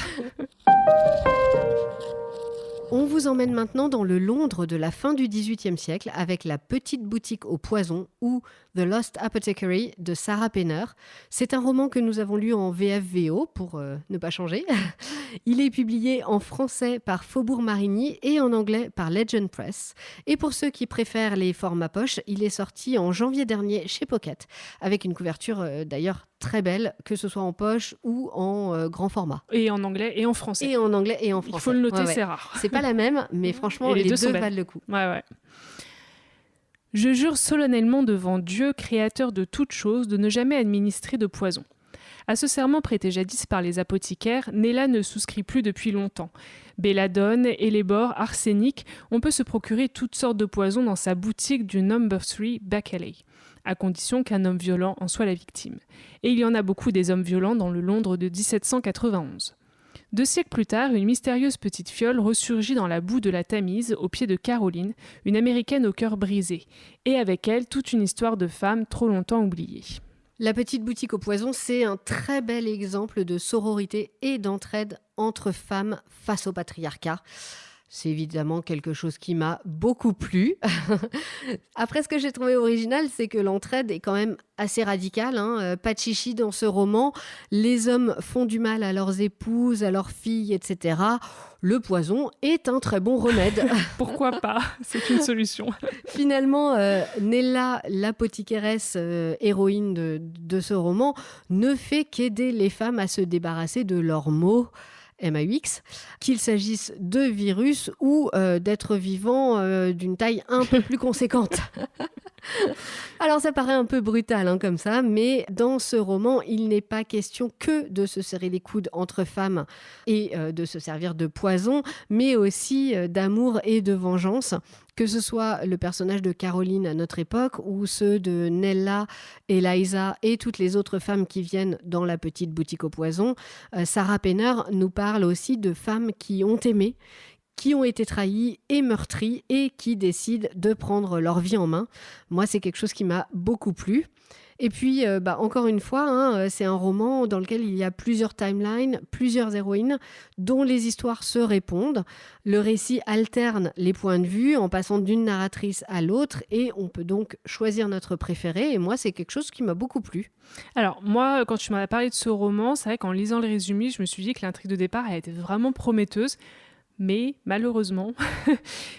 On vous emmène maintenant dans le Londres de la fin du XVIIIe siècle avec La petite boutique au poison ou The Lost Apothecary de Sarah Penner. C'est un roman que nous avons lu en VF-VO pour ne pas changer. Il est publié en français par Faubourg Marigny et en anglais par Legend Press. Et pour ceux qui préfèrent les formats poche, il est sorti en janvier dernier chez Pocket avec une couverture d'ailleurs très belle, que ce soit en poche ou en grand format.
Et en anglais et en français.
Et en anglais et en français.
Il faut le noter, c'est rare.
C'est pas la même, mais franchement, les deux valent le coup.
Ouais. Je jure solennellement devant Dieu, créateur de toutes choses, de ne jamais administrer de poison. À ce serment prêté jadis par les apothicaires, Nella ne souscrit plus depuis longtemps. Belladone, Hellebore, arsenic, on peut se procurer toutes sortes de poisons dans sa boutique du Number 3 Back Alley, à condition qu'un homme violent en soit la victime. Et il y en a beaucoup des hommes violents dans le Londres de 1791. 2 siècles plus tard, une mystérieuse petite fiole ressurgit dans la boue de la Tamise, au pied de Caroline, une américaine au cœur brisé, et avec elle toute une histoire de femme trop longtemps oubliée.
La petite boutique au poison, c'est un très bel exemple de sororité et d'entraide entre femmes face au patriarcat. C'est évidemment quelque chose qui m'a beaucoup plu. Après, ce que j'ai trouvé original, c'est que l'entraide est quand même assez radicale. Pas de chichi dans ce roman. Les hommes font du mal à leurs épouses, à leurs filles, etc. Le poison est un très bon remède.
Pourquoi pas? C'est une solution.
Finalement, Nella, l'apothicairesse héroïne de ce roman, ne fait qu'aider les femmes à se débarrasser de leurs maux. MAUX, qu'il s'agisse de virus ou d'êtres vivants d'une taille un peu plus conséquente. Alors ça paraît un peu brutal comme ça, mais dans ce roman, il n'est pas question que de se serrer les coudes entre femmes et de se servir de poison, mais aussi d'amour et de vengeance. Que ce soit le personnage de Caroline à notre époque ou ceux de Nella, Eliza et toutes les autres femmes qui viennent dans la petite boutique au poison, Sarah Penner nous parle aussi de femmes qui ont aimé, qui ont été trahies et meurtries et qui décident de prendre leur vie en main. Moi, c'est quelque chose qui m'a beaucoup plu. Et puis, encore une fois, c'est un roman dans lequel il y a plusieurs timelines, plusieurs héroïnes dont les histoires se répondent. Le récit alterne les points de vue en passant d'une narratrice à l'autre et on peut donc choisir notre préféré. Et moi, c'est quelque chose qui m'a beaucoup plu.
Alors, moi, quand tu m'as parlé de ce roman, c'est vrai qu'en lisant le résumé, je me suis dit que l'intrigue de départ, elle était vraiment prometteuse. Mais malheureusement,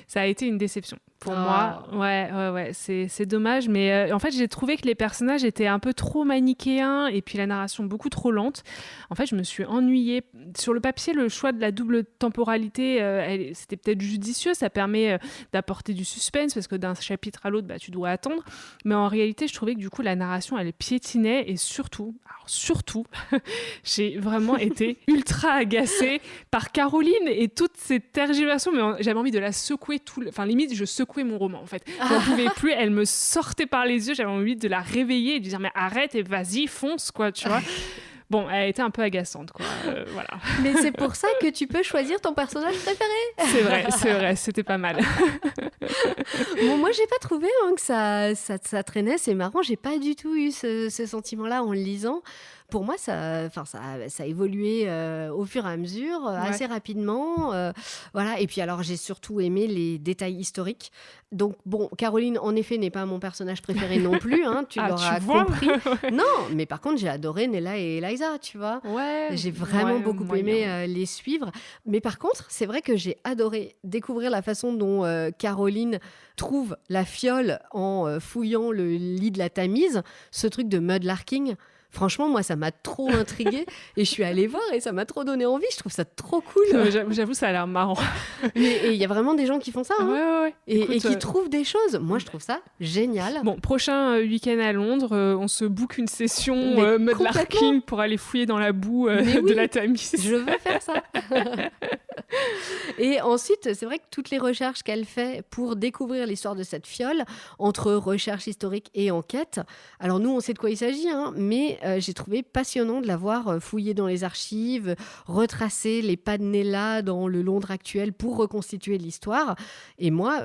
ça a été une déception. Pour moi, ouais, c'est dommage. Mais en fait, j'ai trouvé que les personnages étaient un peu trop manichéens et puis la narration beaucoup trop lente. En fait, je me suis ennuyée. Sur le papier, le choix de la double temporalité, c'était peut-être judicieux. Ça permet d'apporter du suspense parce que d'un chapitre à l'autre, tu dois attendre. Mais en réalité, je trouvais que du coup, la narration, elle piétinait et surtout, j'ai vraiment été ultra agacée par Caroline et toutes ces tergiversations. Mais j'avais envie de la secouer limite, je secouais mon roman en fait. J'en pouvais plus, elle me sortait par les yeux, j'avais envie de la réveiller et de dire mais arrête et vas-y, fonce quoi, tu vois. Bon, elle était un peu agaçante quoi, voilà.
Mais c'est pour ça que tu peux choisir ton personnage préféré.
C'est vrai, c'était pas mal.
Bon, moi j'ai pas trouvé que ça traînait, c'est marrant, j'ai pas du tout eu ce sentiment-là en le lisant. Pour moi, ça a évolué au fur et à mesure, assez rapidement. Voilà. Et puis alors, j'ai surtout aimé les détails historiques. Donc bon, Caroline, en effet, n'est pas mon personnage préféré non plus, tu l'auras compris. Non, mais par contre, j'ai adoré Nella et Eliza, tu vois.
Ouais,
j'ai vraiment beaucoup aimé les suivre. Mais par contre, c'est vrai que j'ai adoré découvrir la façon dont Caroline trouve la fiole en fouillant le lit de la Tamise, ce truc de mudlarking. Franchement, moi, ça m'a trop intriguée et je suis allée voir et ça m'a trop donné envie. Je trouve ça trop cool.
J'avoue, ça a l'air marrant.
Et il y a vraiment des gens qui font ça.
Ouais. Écoute,
et qui trouvent des choses. Moi, je trouve ça génial.
Bon, prochain week-end à Londres, on se book une session mudlarking pour aller fouiller dans la boue de la Tamise.
Je veux faire ça. Et ensuite, c'est vrai que toutes les recherches qu'elle fait pour découvrir l'histoire de cette fiole, entre recherche historique et enquête, alors nous, on sait de quoi il s'agit, mais j'ai trouvé passionnant de la voir fouiller dans les archives, retracer les pas de Nella dans le Londres actuel pour reconstituer l'histoire. Et moi,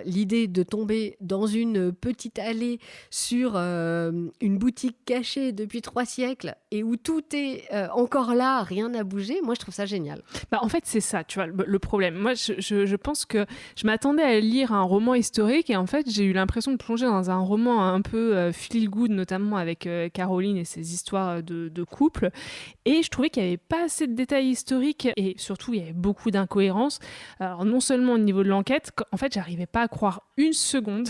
l'idée de tomber dans une petite allée sur une boutique cachée depuis 3 siècles et où tout est encore là, rien n'a bougé, moi je trouve ça génial.
En fait, c'est ça, tu vois, le problème. Moi, je pense que je m'attendais à lire un roman historique et en fait, j'ai eu l'impression de plonger dans un roman un peu feel-good, notamment avec Caroline et ses histoires de couple. Et je trouvais qu'il n'y avait pas assez de détails historiques et surtout, il y avait beaucoup d'incohérences. Alors, non seulement au niveau de l'enquête, en fait, j'arrivais pas à croire une seconde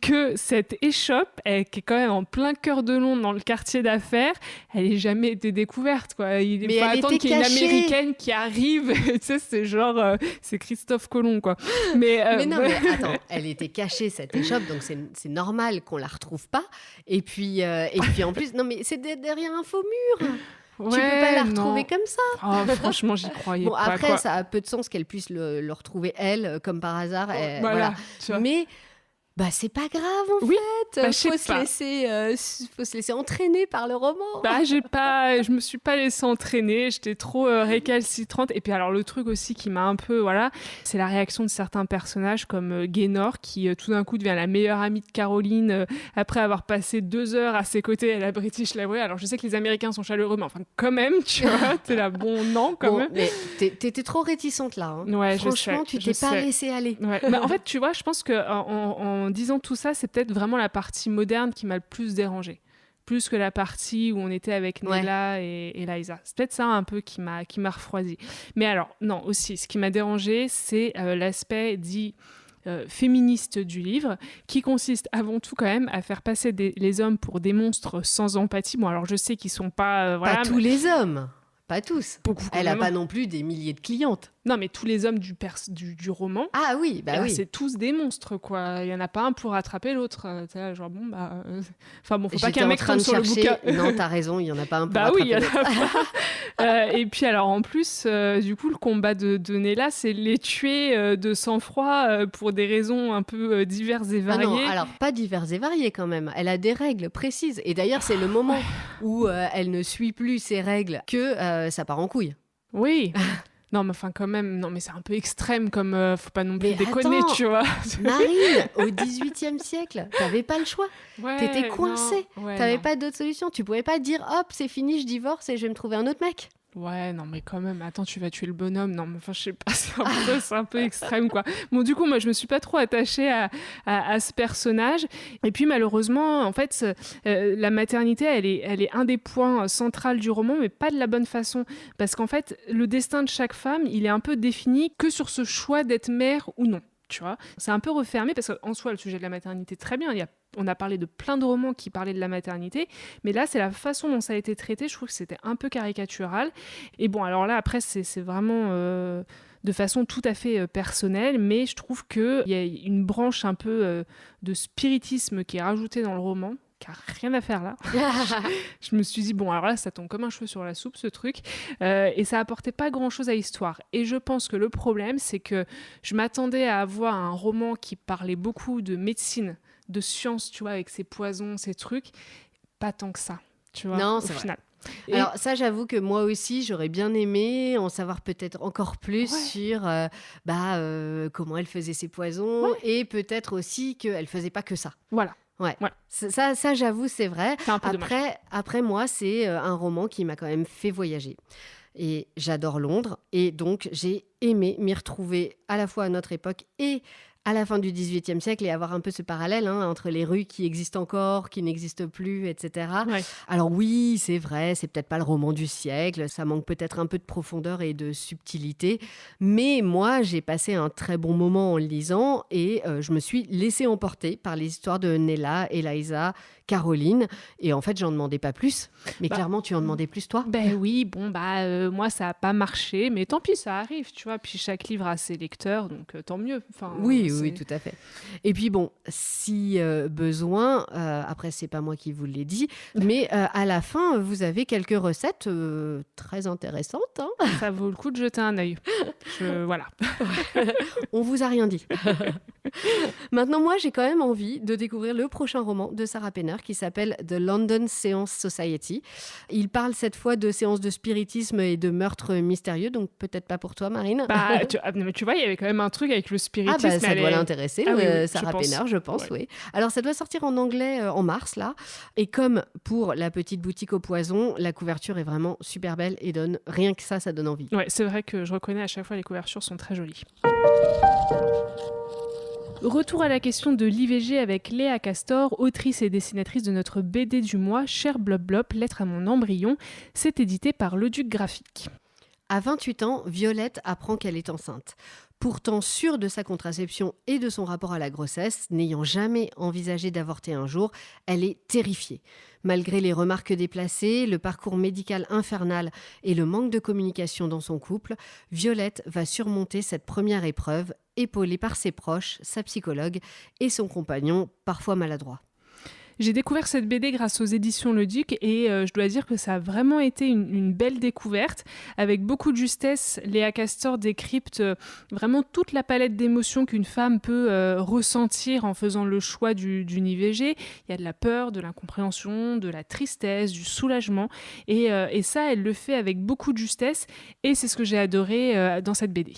que cette échoppe, qui est quand même en plein cœur de Londres, dans le quartier d'affaires, elle n'ait jamais été découverte, quoi. Il faut attendre qu'il y ait une Américaine qui arrive. Tu sais, c'est genre, c'est Christophe Colomb, quoi. Mais
non, mais attends, elle était cachée, cette échoppe, donc c'est normal qu'on la retrouve pas. Et puis en plus, non, mais c'est derrière un faux mur. Tu peux pas la retrouver comme ça.
Oh, franchement, j'y croyais pas.
Après,
quoi.
Ça a peu de sens qu'elle puisse le retrouver, elle, comme par hasard.
Voilà. Tu vois.
Mais Bah, c'est pas grave, en
Oui,
fait.
bah, je sais pas.
Faut se laisser entraîner par le roman.
Bah, je me suis pas laissée entraîner, j'étais trop récalcitrante. Et puis alors le truc aussi qui m'a un peu, voilà, c'est la réaction de certains personnages comme Gaynor qui tout d'un coup devient la meilleure amie de Caroline après avoir passé 2 heures à ses côtés à la British Library. Alors je sais que les Américains sont chaleureux, mais enfin quand même, tu vois, t'es là, bon, non, quand même.
Mais t'étais trop réticente là. Hein.
Ouais,
Franchement, tu t'es pas laissée aller.
Ouais. Bah, en fait, tu vois, je pense que en disant tout ça, c'est peut-être vraiment la partie moderne qui m'a le plus dérangée. Plus que la partie où on était avec Nella et Liza. C'est peut-être ça un peu qui m'a refroidi. Mais alors, non, aussi, ce qui m'a dérangée, c'est l'aspect dit féministe du livre, qui consiste avant tout quand même à faire passer les hommes pour des monstres sans empathie. Bon, alors je sais qu'ils sont pas...
Pas tous les hommes. Pas tous.
Beaucoup,
elle n'a pas non plus des milliers de clientes.
Non, mais tous les hommes du roman,
ah oui, bah oui.
C'est tous des monstres, quoi. Il n'y en a pas un pour attraper l'autre. T'es là, genre, bon, bah... Enfin bon, faut pas qu'un mec tombe sur le bouquin.
Non, t'as raison, il n'y en a pas un pour attraper l'autre.
Bah oui, il y en a pas. Et puis alors, en plus, du coup, le combat de Nella, c'est les tuer de sang-froid pour des raisons un peu diverses et variées.
Ah non, alors pas diverses et variées quand même. Elle a des règles précises. Et d'ailleurs, c'est le moment où elle ne suit plus ses règles que ça part en couille.
Oui. Non, mais enfin, quand même, non, mais c'est un peu extrême, comme faut pas non plus déconner, tu vois.
Marine, au XVIIIe siècle, t'avais pas le choix.
Ouais,
t'étais coincée. T'avais pas d'autre solution. Tu pouvais pas dire, hop, c'est fini, je divorce et je vais me trouver un autre mec.
Ouais, non, mais quand même, attends, tu vas tuer le bonhomme. Non, mais enfin, je sais pas, c'est un peu extrême, quoi. Bon, du coup, moi, je me suis pas trop attachée à ce personnage. Et puis, malheureusement, en fait, la maternité, elle est un des points centraux du roman, mais pas de la bonne façon. Parce qu'en fait, le destin de chaque femme, il est un peu défini que sur ce choix d'être mère ou non. Tu vois, c'est un peu refermé parce qu'en soi, le sujet de la maternité, très bien. On a parlé de plein de romans qui parlaient de la maternité, mais là, c'est la façon dont ça a été traité. Je trouve que c'était un peu caricatural. Et bon, alors là, après, c'est vraiment de façon tout à fait personnelle, mais je trouve qu'il y a une branche un peu de spiritisme qui est rajoutée dans le roman, qui n'a rien à faire là. Je me suis dit, bon, alors là, ça tombe comme un cheveu sur la soupe, ce truc. Et ça apportait pas grand-chose à l'histoire. Et je pense que le problème, c'est que je m'attendais à avoir un roman qui parlait beaucoup de médecine, de science, tu vois, avec ses poisons, ses trucs. Pas tant que ça, tu vois,
non,
au final.
Alors ça, j'avoue que moi aussi, j'aurais bien aimé en savoir peut-être encore plus sur comment elle faisait ses poisons et peut-être aussi qu'elle faisait pas que ça.
Voilà.
Ouais. Ça, j'avoue, c'est vrai.
C'est un peu dommage.
Après, moi, c'est un roman qui m'a quand même fait voyager. Et j'adore Londres. Et donc, j'ai aimé m'y retrouver à la fois à notre époque et à la fin du XVIIIe siècle et avoir un peu ce parallèle entre les rues qui existent encore, qui n'existent plus, etc.
Ouais.
Alors oui, c'est vrai, c'est peut-être pas le roman du siècle, ça manque peut-être un peu de profondeur et de subtilité, mais moi, j'ai passé un très bon moment en le lisant et je me suis laissée emporter par les histoires de Nella, Eliza, Caroline, et en fait, j'en demandais pas plus. Mais clairement, tu en demandais plus, toi ?
Ben oui, bon, moi, ça a pas marché, mais tant pis, ça arrive, tu vois. Puis chaque livre a ses lecteurs, donc tant mieux. Enfin,
oui, tout à fait. Et puis bon, si besoin, après, c'est pas moi qui vous l'ai dit, mais à la fin, vous avez quelques recettes très intéressantes. Hein.
Ça vaut le coup de jeter un œil. Voilà.
On vous a rien dit. Maintenant, moi, j'ai quand même envie de découvrir le prochain roman de Sarah Penner qui s'appelle The London Seance Society. Il parle cette fois de séances de spiritisme et de meurtres mystérieux, donc peut-être pas pour toi, Marine.
Mais tu vois, il y avait quand même un truc avec le spiritisme.
Ça doit l'intéresser, Sarah Penner, je pense,
ouais.
oui. Alors, ça doit sortir en anglais en mars, là. Et comme pour La Petite Boutique au Poison, la couverture est vraiment super belle et donne rien que ça donne envie.
Ouais, c'est vrai que je reconnais à chaque fois les couvertures sont très jolies. Retour à la question de l'IVG avec Léa Castor, autrice et dessinatrice de notre BD du mois, Cher Blob Blob, Lettre à mon embryon. C'est édité par Le Duc Graphique.
À 28 ans, Violette apprend qu'elle est enceinte. Pourtant sûre de sa contraception et de son rapport à la grossesse, n'ayant jamais envisagé d'avorter un jour, elle est terrifiée. Malgré les remarques déplacées, le parcours médical infernal et le manque de communication dans son couple, Violette va surmonter cette première épreuve, épaulée par ses proches, sa psychologue et son compagnon, parfois maladroit.
J'ai découvert cette BD grâce aux éditions Le Duc et je dois dire que ça a vraiment été une belle découverte. Avec beaucoup de justesse, Léa Castor décrypte vraiment toute la palette d'émotions qu'une femme peut ressentir en faisant le choix d'une IVG. Il y a de la peur, de l'incompréhension, de la tristesse, du soulagement. Et ça, elle le fait avec beaucoup de justesse. Et c'est ce que j'ai adoré dans cette BD.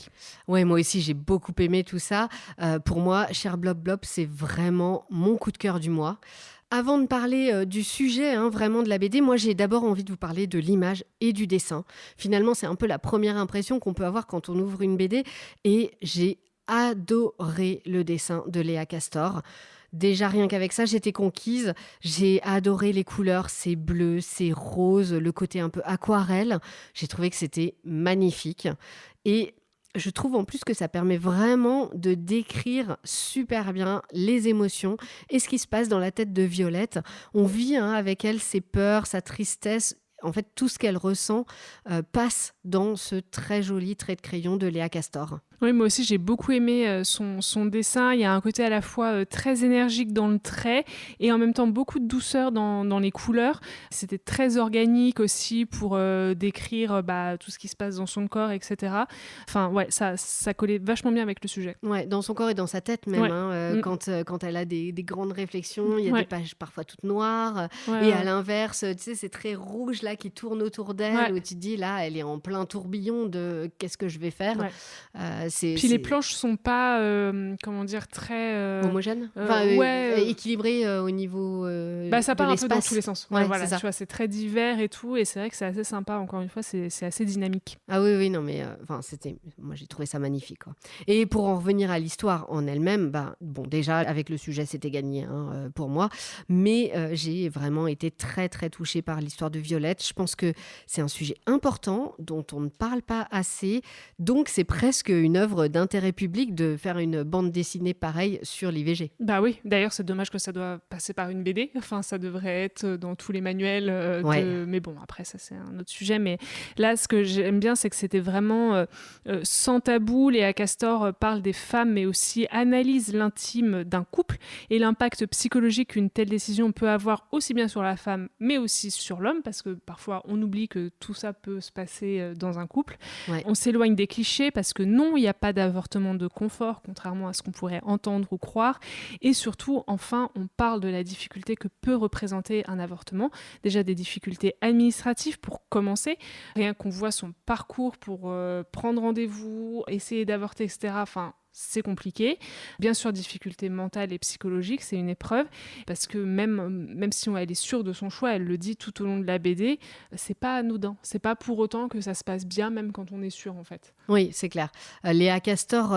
Ouais, moi aussi, j'ai beaucoup aimé tout ça. Pour moi, Cher Blob Blob, c'est vraiment mon coup de cœur du mois. Avant de parler du sujet, vraiment de la BD, moi j'ai d'abord envie de vous parler de l'image et du dessin. Finalement, c'est un peu la première impression qu'on peut avoir quand on ouvre une BD. Et j'ai adoré le dessin de Léa Castor. Déjà, rien qu'avec ça, j'étais conquise. J'ai adoré les couleurs, c'est bleu, c'est rose, le côté un peu aquarelle. J'ai trouvé que c'était magnifique. Et je trouve en plus que ça permet vraiment de décrire super bien les émotions et ce qui se passe dans la tête de Violette. On vit avec elle ses peurs, sa tristesse. En fait, tout ce qu'elle ressent passe dans ce très joli trait de crayon de Léa Castor.
Oui, moi aussi, j'ai beaucoup aimé son dessin. Il y a un côté à la fois très énergique dans le trait et en même temps beaucoup de douceur dans les couleurs. C'était très organique aussi pour décrire tout ce qui se passe dans son corps, etc. Enfin, ouais, ça collait vachement bien avec le sujet.
Ouais, dans son corps et dans sa tête même.
Ouais.
Quand elle a des grandes réflexions, il y a des pages parfois toutes noires.
Ouais.
À l'inverse, tu sais, c'est très rouge là qui tourne autour d'elle, où tu te dis là, elle est en plein tourbillon de qu'est-ce que je vais faire.
Puis les planches sont pas, très...
homogènes, équilibrées au niveau
ça part
de
un peu dans tous les sens.
Ouais,
voilà,
c'est ça.
tu vois, c'est très divers et tout, et c'est vrai que c'est assez sympa, encore une fois, c'est assez dynamique.
Ah oui, non, mais moi j'ai trouvé ça magnifique, quoi. Et pour en revenir à l'histoire en elle-même, déjà, avec le sujet, c'était gagné pour moi, mais j'ai vraiment été très, très touchée par l'histoire de Violette. Je pense que c'est un sujet important dont on ne parle pas assez, donc c'est presque une œuvre d'intérêt public de faire une bande dessinée pareille sur l'IVG.
Bah oui, d'ailleurs c'est dommage que ça doit passer par une BD, enfin ça devrait être dans tous les manuels, mais bon après ça c'est un autre sujet, mais là ce que j'aime bien c'est que c'était vraiment sans tabou. Léa Castor parle des femmes mais aussi analyse l'intime d'un couple et l'impact psychologique qu'une telle décision peut avoir aussi bien sur la femme mais aussi sur l'homme, parce que parfois on oublie que tout ça peut se passer dans un couple. On s'éloigne des clichés parce que non, il n'y a pas d'avortement de confort, contrairement à ce qu'on pourrait entendre ou croire. Et surtout, enfin, on parle de la difficulté que peut représenter un avortement. Déjà des difficultés administratives pour commencer. Rien qu'on voit son parcours pour prendre rendez-vous, essayer d'avorter, etc. Enfin, c'est compliqué. Bien sûr, difficultés mentales et psychologiques, c'est une épreuve, parce que même si elle est sûre de son choix, elle le dit tout au long de la BD, c'est pas anodin. C'est pas pour autant que ça se passe bien, même quand on est sûr, en fait.
Oui, c'est clair. Léa Castor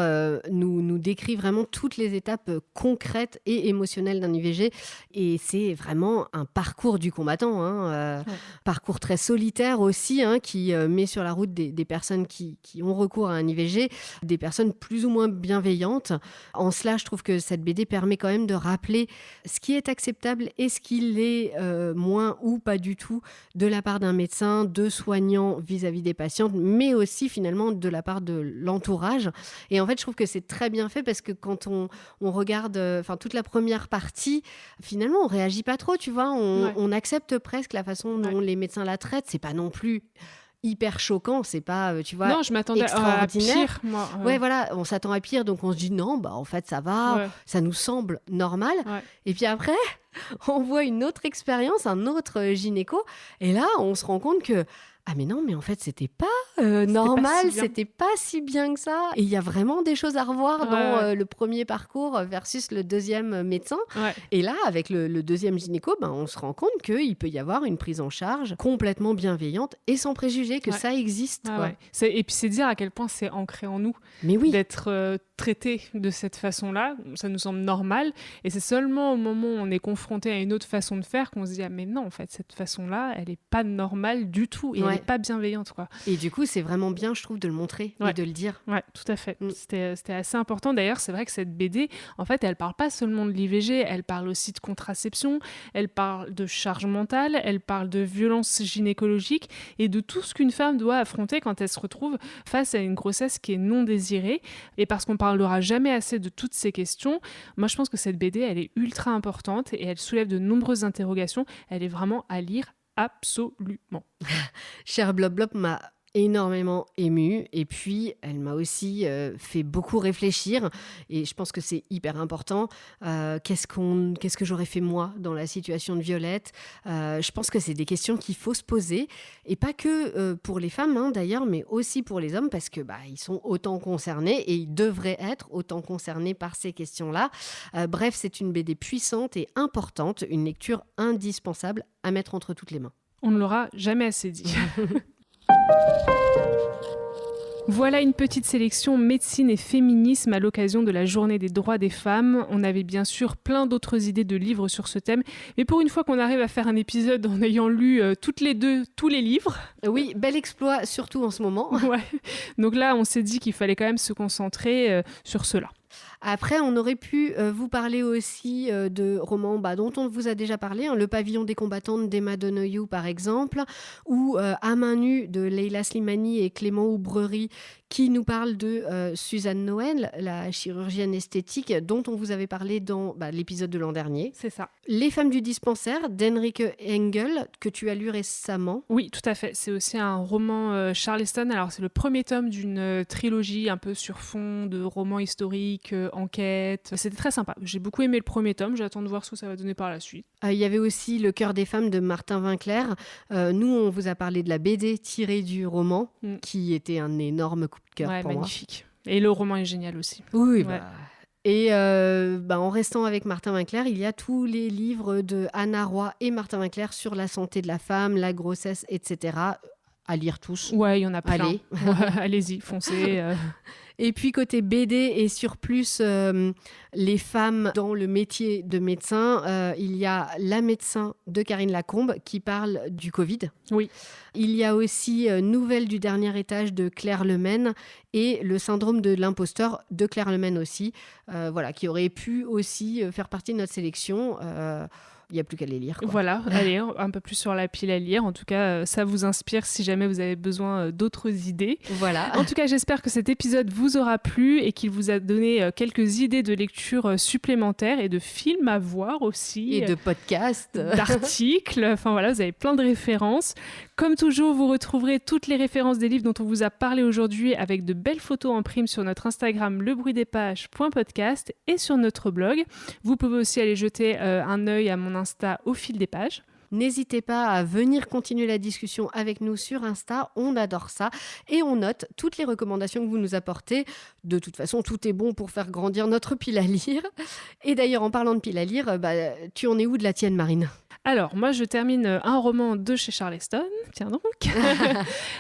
nous décrit vraiment toutes les étapes concrètes et émotionnelles d'un IVG, et c'est vraiment un parcours du combattant, parcours très solitaire aussi, qui met sur la route des personnes qui ont recours à un IVG, des personnes plus ou moins bienveillante. En cela, je trouve que cette BD permet quand même de rappeler ce qui est acceptable et ce qui l'est moins ou pas du tout de la part d'un médecin, de soignants vis-à-vis des patientes, mais aussi finalement de la part de l'entourage. Et en fait, je trouve que c'est très bien fait parce que quand on regarde toute la première partie, finalement, on réagit pas trop, tu vois. On accepte presque la façon dont les médecins la traitent. C'est pas non plus hyper choquant, c'est pas, tu vois,
non, je m'attendais à pire, moi.
Ouais, voilà, on s'attend à pire, donc on se dit non, en fait, ça va, ça nous semble normal. Ouais. Et puis après, on voit une autre expérience, un autre gynéco, et là, on se rend compte que ah mais non, mais en fait, c'était pas normal, c'était pas si bien que ça. Et il y a vraiment des choses à revoir dans le premier parcours versus le deuxième médecin. Ouais. Et là, avec le deuxième gynéco, on se rend compte qu'il peut y avoir une prise en charge complètement bienveillante et sans préjuger que ça existe. Quoi.
Et puis c'est dire à quel point c'est ancré en nous d'être traité de cette façon-là. Ça nous semble normal. Et c'est seulement au moment où on est confronté à une autre façon de faire qu'on se dit « Ah mais non, en fait, cette façon-là, elle n'est pas normale du tout. » Et elle n'est pas bienveillante, quoi.
Et du coup, c'est vraiment bien, je trouve, de le montrer et de le dire.
Ouais, tout à fait. C'était assez important. D'ailleurs, c'est vrai que cette BD, en fait, elle parle pas seulement de l'IVG, elle parle aussi de contraception, elle parle de charge mentale, elle parle de violence gynécologique et de tout ce qu'une femme doit affronter quand elle se retrouve face à une grossesse qui est non désirée. Et parce qu'on parle parlera jamais assez de toutes ces questions. Moi, je pense que cette BD, elle est ultra importante et elle soulève de nombreuses interrogations. Elle est vraiment à lire absolument.
Cher Blob Blob m'a énormément émue et puis elle m'a aussi fait beaucoup réfléchir et je pense que c'est hyper important. Qu'est-ce que j'aurais fait moi dans la situation de Violette? Je pense que c'est des questions qu'il faut se poser et pas que pour les femmes hein, d'ailleurs, mais aussi pour les hommes parce que ils sont autant concernés et ils devraient être autant concernés par ces questions-là. Bref, c'est une BD puissante et importante, une lecture indispensable à mettre entre toutes les mains.
On ne l'aura jamais assez dit. Voilà une petite sélection médecine et féminisme à l'occasion de la journée des droits des femmes. On avait bien sûr plein d'autres idées de livres sur ce thème, mais pour une fois qu'on arrive à faire un épisode en ayant lu toutes les deux tous les livres.
Oui, bel exploit, surtout en ce moment.
Ouais. Donc là, on s'est dit qu'il fallait quand même se concentrer sur cela.
Après, on aurait pu vous parler aussi de romans dont on vous a déjà parlé, hein, Le pavillon des combattantes d'Emma Donoghue par exemple, ou À main nue de Leila Slimani et Clément Oubrerie qui nous parle de Suzanne Noël, la chirurgienne esthétique dont on vous avait parlé dans l'épisode de l'an dernier.
C'est ça.
Les femmes du dispensaire d'Henrike Engel que tu as lu récemment.
Oui, tout à fait. C'est aussi un roman Charleston. Alors c'est le premier tome d'une trilogie un peu sur fond de romans historiques, enquête. C'était très sympa. J'ai beaucoup aimé le premier tome. J'attends de voir ce que ça va donner par la suite.
Il y avait aussi Le cœur des femmes de Martin Winkler. Nous, on vous a parlé de la BD tirée du roman, qui était un énorme coup de cœur pour
magnifique. Moi. Et le roman est génial aussi.
Oui, Et en restant avec Martin Winkler, il y a tous les livres de Anna Roy et Martin Winkler sur la santé de la femme, la grossesse, etc. À lire tous. Ouais,
il y en a plein.
Allez.
Allez-y, foncez.
Et puis côté BD et sur plus les femmes dans le métier de médecin, il y a La médecin de Karine Lacombe qui parle du Covid.
Oui.
Il y a aussi Nouvelles du dernier étage de Claire Lemaine et Le syndrome de l'imposteur de Claire Lemaine aussi, qui aurait pu aussi faire partie de notre sélection. Il n'y a plus qu'à les lire.
Voilà, allez, un peu plus sur la pile à lire. En tout cas, ça vous inspire si jamais vous avez besoin d'autres idées.
Voilà.
En tout cas, j'espère que cet épisode vous aura plu et qu'il vous a donné quelques idées de lecture supplémentaires et de films à voir aussi.
Et de podcasts.
D'articles. Enfin voilà, vous avez plein de références. Comme toujours, vous retrouverez toutes les références des livres dont on vous a parlé aujourd'hui avec de belles photos en prime sur notre Instagram lebruitdespages.podcast et sur notre blog. Vous pouvez aussi aller jeter un œil à mon Insta au fil des pages.
N'hésitez pas à venir continuer la discussion avec nous sur Insta, on adore ça et on note toutes les recommandations que vous nous apportez. De toute façon, tout est bon pour faire grandir notre pile à lire. Et d'ailleurs, en parlant de pile à lire, tu en es où de la tienne, Marine ?
Alors, moi, je termine un roman de chez Charleston, tiens donc,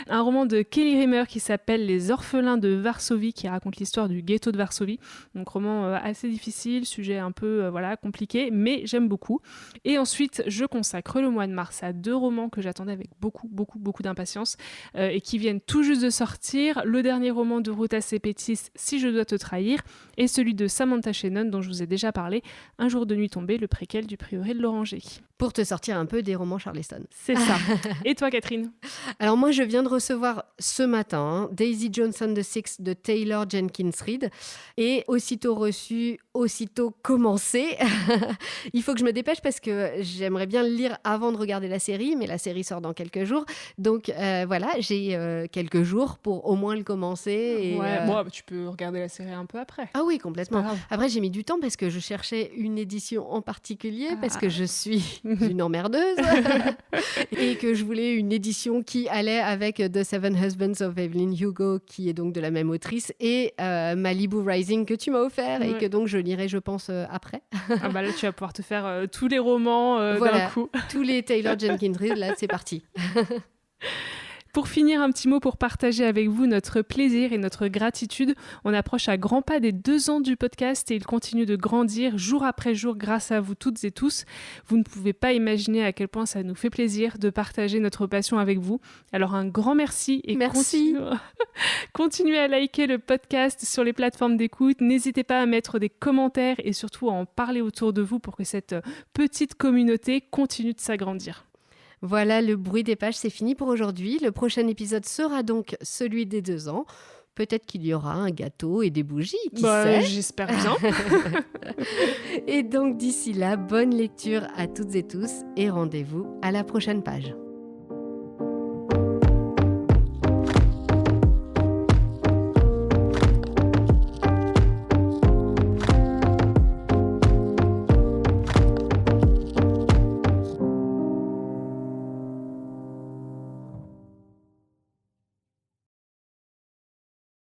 un roman de Kelly Rimmer qui s'appelle Les orphelins de Varsovie, qui raconte l'histoire du ghetto de Varsovie. Donc, roman assez difficile, sujet un peu compliqué, mais j'aime beaucoup. Et ensuite, je consacre le mois de mars à 2 romans que j'attendais avec beaucoup d'impatience et qui viennent tout juste de sortir. Le dernier roman de Ruta Sepetys, Si je dois te trahir, et celui de Samantha Shannon, dont je vous ai déjà parlé, Un jour de nuit tombée, le préquel du prieuré de l'Oranger.
Pour te sortir un peu des romans Charleston.
C'est ça. Et toi, Catherine ?
Alors moi, je viens de recevoir ce matin Daisy Jones and the Six de Taylor Jenkins Reid. Et aussitôt reçu, aussitôt commencé. Il faut que je me dépêche parce que j'aimerais bien le lire avant de regarder la série, mais la série sort dans quelques jours. Donc j'ai quelques jours pour au moins le commencer. Et,
tu peux regarder la série un peu après.
Ah oui, complètement. Après, j'ai mis du temps parce que je cherchais une édition en particulier, parce que je suis une emmerdeuse et que je voulais une édition qui allait avec The Seven Husbands of Evelyn Hugo, qui est donc de la même autrice, et Malibu Rising que tu m'as offert et que donc je lirai, je pense, après.
Là, tu vas pouvoir te faire tous les romans d'un coup.
Tous les Taylor Jenkins Reid, là, c'est parti.
Pour finir, un petit mot pour partager avec vous notre plaisir et notre gratitude. On approche à grands pas des 2 ans du podcast et il continue de grandir jour après jour grâce à vous toutes et tous. Vous ne pouvez pas imaginer à quel point ça nous fait plaisir de partager notre passion avec vous. Alors un grand merci et continuez à liker le podcast sur les plateformes d'écoute. N'hésitez pas à mettre des commentaires et surtout à en parler autour de vous pour que cette petite communauté continue de s'agrandir.
Voilà, le bruit des pages, c'est fini pour aujourd'hui. Le prochain épisode sera donc celui des 2 ans. Peut-être qu'il y aura un gâteau et des bougies, qui sait.
J'espère bien.
Et donc d'ici là, bonne lecture à toutes et tous et rendez-vous à la prochaine page.